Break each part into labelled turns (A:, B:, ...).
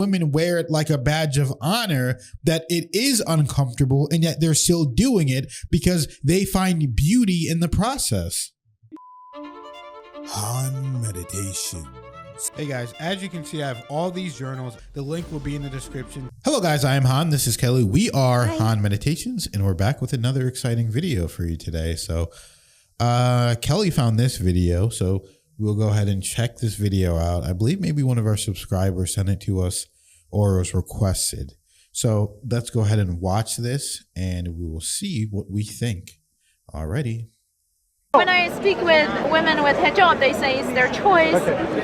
A: Women wear it like a badge of honor that it is uncomfortable, and yet they're still doing it because they find beauty in the process.
B: Han Meditations.
C: Hey guys, as you can see, I have all these journals. The link will be in the description.
A: Hello guys, I am Han. This is Kelly. We are Han Meditations, and we're back with another exciting video for you today. So Kelly found this video, so we'll go ahead and check this video out. I believe maybe one of our subscribers sent it to us or was requested. So let's go ahead and watch this and we will see what we think. Alrighty.
D: When I speak with women with hijab, they say it's their choice,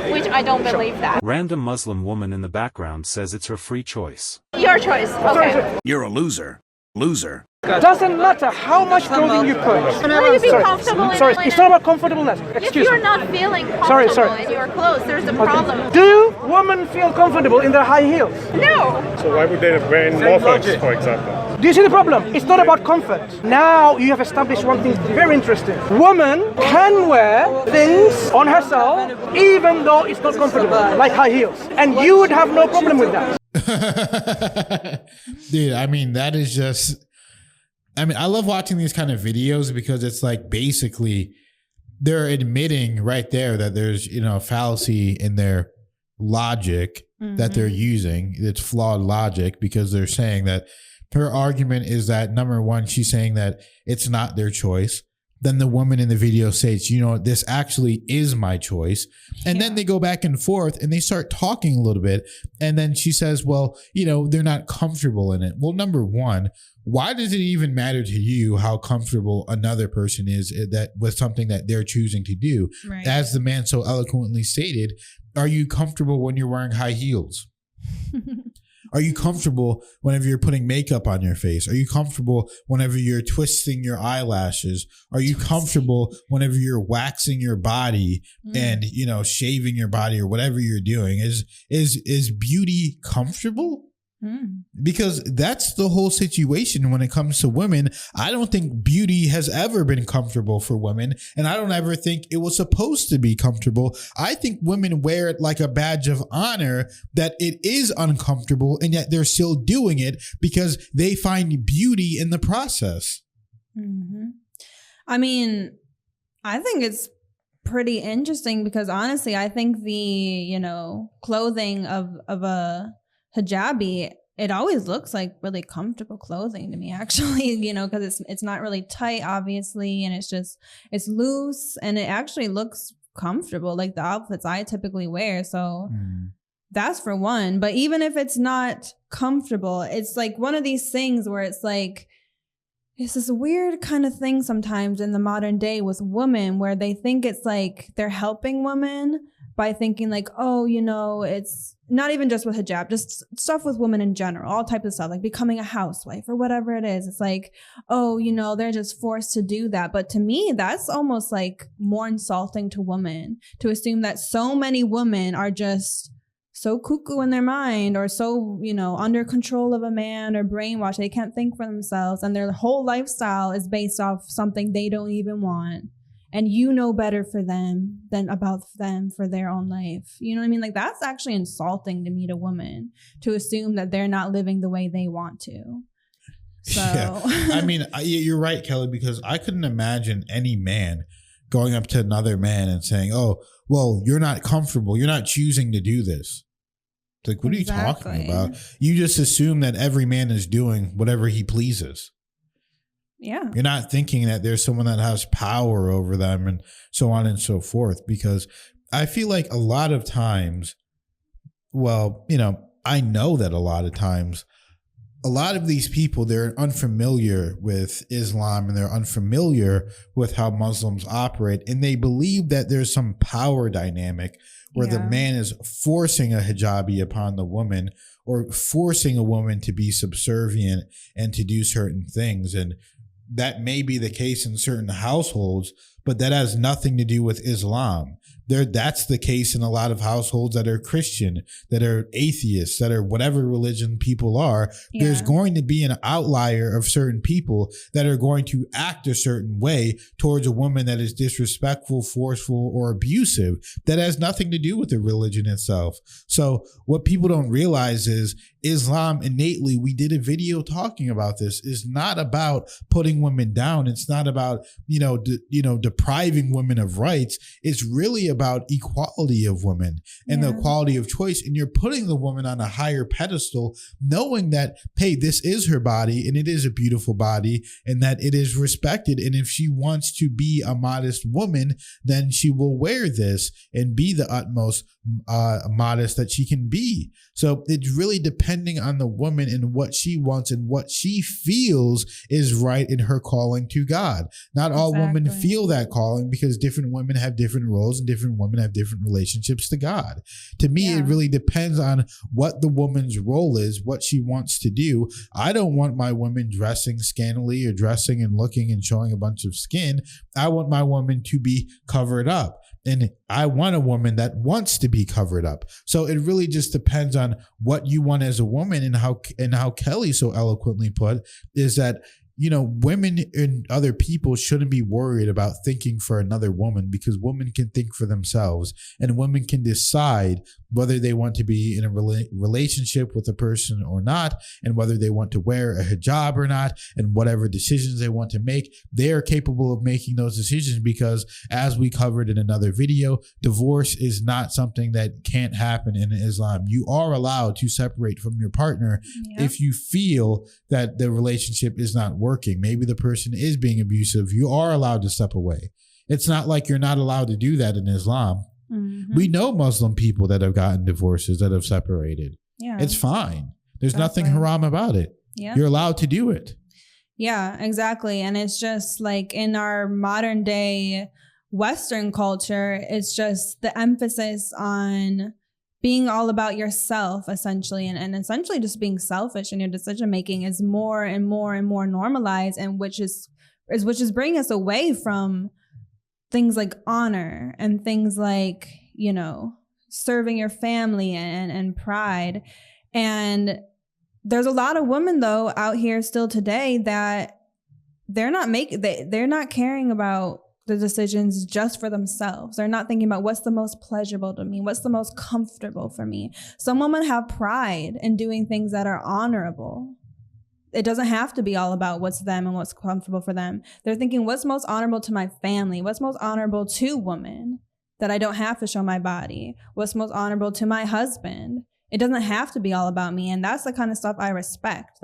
D: which I don't believe that.
E: Random Muslim woman in the background says it's her free choice.
D: Your choice, okay.
B: You're a loser. Loser.
F: Doesn't matter how much clothing you put.
D: Will you be comfortable in
F: Sorry, it's not about comfortableness.
D: If
F: Excuse
D: you're
F: me.
D: not feeling comfortable in your clothes, there's a problem.
F: Do women feel comfortable in their high heels?
D: No.
G: So why would they wear loafers, for example?
F: Do you see the problem? It's not about comfort. Now you have established one thing very interesting. Woman can wear things on herself even though it's not comfortable, like high heels. And you would have no problem with that.
A: Dude, I mean, that is just, I mean, I love watching these kind of videos because it's like basically they're admitting right there that there's, you know, fallacy in their logic that they're using. It's flawed logic because they're saying that her argument is that, number one, she's saying that it's not their choice. Then the woman in the video says, you know, this actually is my choice. And then they go back and forth and they start talking a little bit. And then she says, well, you know, they're not comfortable in it. Well, number one, why does it even matter to you how comfortable another person is that with something that they're choosing to do? Right. As the man so eloquently stated, are you comfortable when you're wearing high heels? Are you comfortable whenever you're putting makeup on your face? Are you comfortable whenever you're twisting your eyelashes? Are you comfortable whenever you're waxing your body and, you know, shaving your body or whatever you're doing? Is beauty comfortable? Because that's the whole situation when it comes to women. I don't think beauty has ever been comfortable for women, and I don't ever think it was supposed to be comfortable. I think women wear it like a badge of honor that it is uncomfortable, and yet they're still doing it because they find beauty in the process.
H: I mean, I think it's pretty interesting because honestly, I think the, you know, clothing of a hijabi, it always looks like really comfortable clothing to me, actually, you know, because it's not really tight, obviously, and it's loose and it actually looks comfortable, like the outfits I typically wear. So that's for one. But even if it's not comfortable, it's like one of these things where it's like, it's this weird kind of thing sometimes in the modern day with women where they think it's like they're helping women by thinking like, oh, you know, it's not even just with hijab, just stuff with women in general, all types of stuff, like becoming a housewife or whatever it is. It's like, oh, you know, they're just forced to do that. But to me, that's almost like more insulting to women to assume that so many women are just so cuckoo in their mind or so, you know, under control of a man or brainwashed. They can't think for themselves and their whole lifestyle is based off something they don't even want. And you know better for them than about them for their own life. You know what I mean? Like that's actually insulting to me, to women, to assume that they're not living the way they want to. So
A: yeah. I mean, you're right, Kelly, because I couldn't imagine any man going up to another man and saying, oh, well, you're not comfortable. You're not choosing to do this. It's like, what are you talking about? You just assume that every man is doing whatever he pleases.
H: Yeah.
A: You're not thinking that there's someone that has power over them and so on and so forth, because I feel like a lot of times, well, you know, I know that a lot of times, a lot of these people, they're unfamiliar with Islam and they're unfamiliar with how Muslims operate. And they believe that there's some power dynamic where the man is forcing a hijabi upon the woman or forcing a woman to be subservient and to do certain things. And that may be the case in certain households, but that has nothing to do with Islam. that's the case in a lot of households that are Christian, that are atheists, that are whatever religion people are.
H: Yeah.
A: There's going to be an outlier of certain people that are going to act a certain way towards a woman that is disrespectful, forceful, or abusive. That has nothing to do with the religion itself. So what people don't realize is Islam innately, we did a video talking about this, is not about putting women down. It's not about, depriving women of rights. It's really about equality of women and the equality of choice. And you're putting the woman on a higher pedestal, knowing that, hey, this is her body and it is a beautiful body and that it is respected. And if she wants to be a modest woman, then she will wear this and be the utmost modest that she can be. So it's really depending on the woman and what she wants and what she feels is right in her calling to God. Not all women feel that calling, because different women have different roles and different women have different relationships to God. To me, it really depends on what the woman's role is, what she wants to do. I don't want my woman dressing scantily or dressing and looking and showing a bunch of skin. I want my woman to be covered up. And I want a woman that wants to be covered up. So it really just depends on what you want as a woman, and how Kelly so eloquently put is that, women and other people shouldn't be worried about thinking for another woman, because women can think for themselves, and women can decide whether they want to be in a relationship with a person or not, and whether they want to wear a hijab or not, and whatever decisions they want to make. They are capable of making those decisions, because as we covered in another video, divorce is not something that can't happen in Islam. You are allowed to separate from your partner if you feel that the relationship is not working. Maybe the person is being abusive. You are allowed to step away. It's not like you're not allowed to do that in Islam. We know Muslim people that have gotten divorces, that have separated. Yeah, it's fine. There's nothing haram about it. Yeah, you're allowed to do it.
H: Yeah, exactly. And it's just like in our modern day Western culture, it's just the emphasis on being all about yourself, essentially, and essentially just being selfish in your decision making is more and more and more normalized, and which is bringing us away from things like honor and things like, serving your family and pride. And there's a lot of women though out here still today that they're not caring about the decisions just for themselves. They're not thinking about what's the most pleasurable to me, what's the most comfortable for me. Some women have pride in doing things that are honorable. It doesn't have to be all about what's them and what's comfortable for them. They're thinking, what's most honorable to my family? What's most honorable to women that I don't have to show my body? What's most honorable to my husband? It doesn't have to be all about me. And that's the kind of stuff I respect.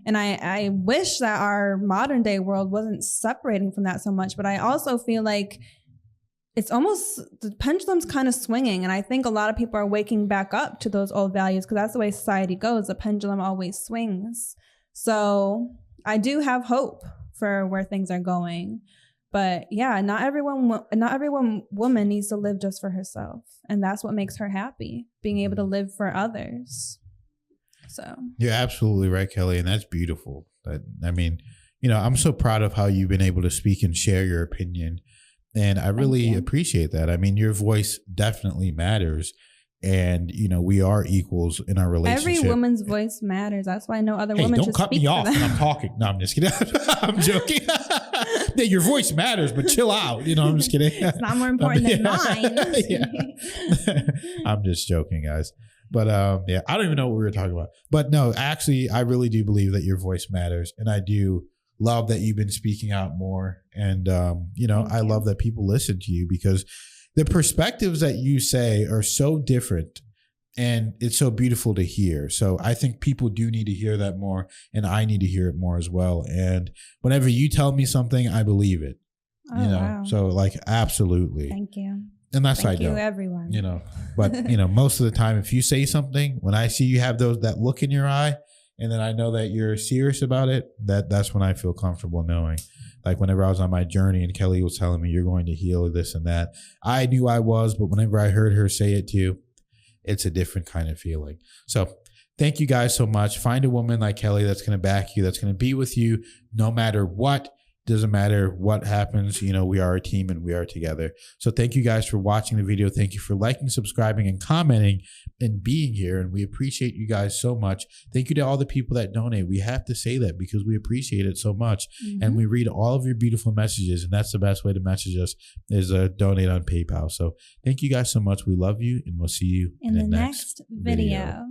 H: And I wish that our modern day world wasn't separating from that so much. But I also feel like it's almost, the pendulum's kind of swinging. And I think a lot of people are waking back up to those old values, because that's the way society goes. The pendulum always swings. So I do have hope for where things are going. But yeah, not every woman needs to live just for herself. And that's what makes her happy, being able to live for others. So
A: you're absolutely right, Kelly. And that's beautiful. I'm so proud of how you've been able to speak and share your opinion. And I really appreciate that. I mean, your voice definitely matters. And, we are equals in our relationship.
H: Every woman's voice matters. That's why no other woman should speak.
A: Don't cut me off when I'm talking. No, I'm just kidding. I'm joking. Yeah, your voice matters, but chill out. I'm just kidding.
H: It's not more important than mine.
A: I'm just joking, guys. But I don't even know what we were talking about. But no, actually, I really do believe that your voice matters. And I do love that you've been speaking out more. And, I love that people listen to you, because the perspectives that you say are so different, and it's so beautiful to hear. So I think people do need to hear that more, and I need to hear it more as well. And whenever you tell me something, I believe it. Wow. So absolutely.
H: Thank you.
A: Unless
H: Thank
A: I don't,
H: you, everyone.
A: But most of the time, if you say something, when I see you have that look in your eye, and then I know that you're serious about it, that's when I feel comfortable knowing. Like whenever I was on my journey and Kelly was telling me, you're going to heal this and that, I knew I was, but whenever I heard her say it too, it's a different kind of feeling. So thank you guys so much. Find a woman like Kelly that's going to back you, that's going to be with you no matter what. Doesn't matter what happens, you know, we are a team and we are together. So thank you guys for watching the video. Thank you for liking, subscribing, and commenting and being here. And we appreciate you guys so much. Thank you to all the people that donate. We have to say that because we appreciate it so much. And we read all of your beautiful messages. And that's the best way to message us is donate on PayPal. So thank you guys so much. We love you and we'll see you
H: in the next video.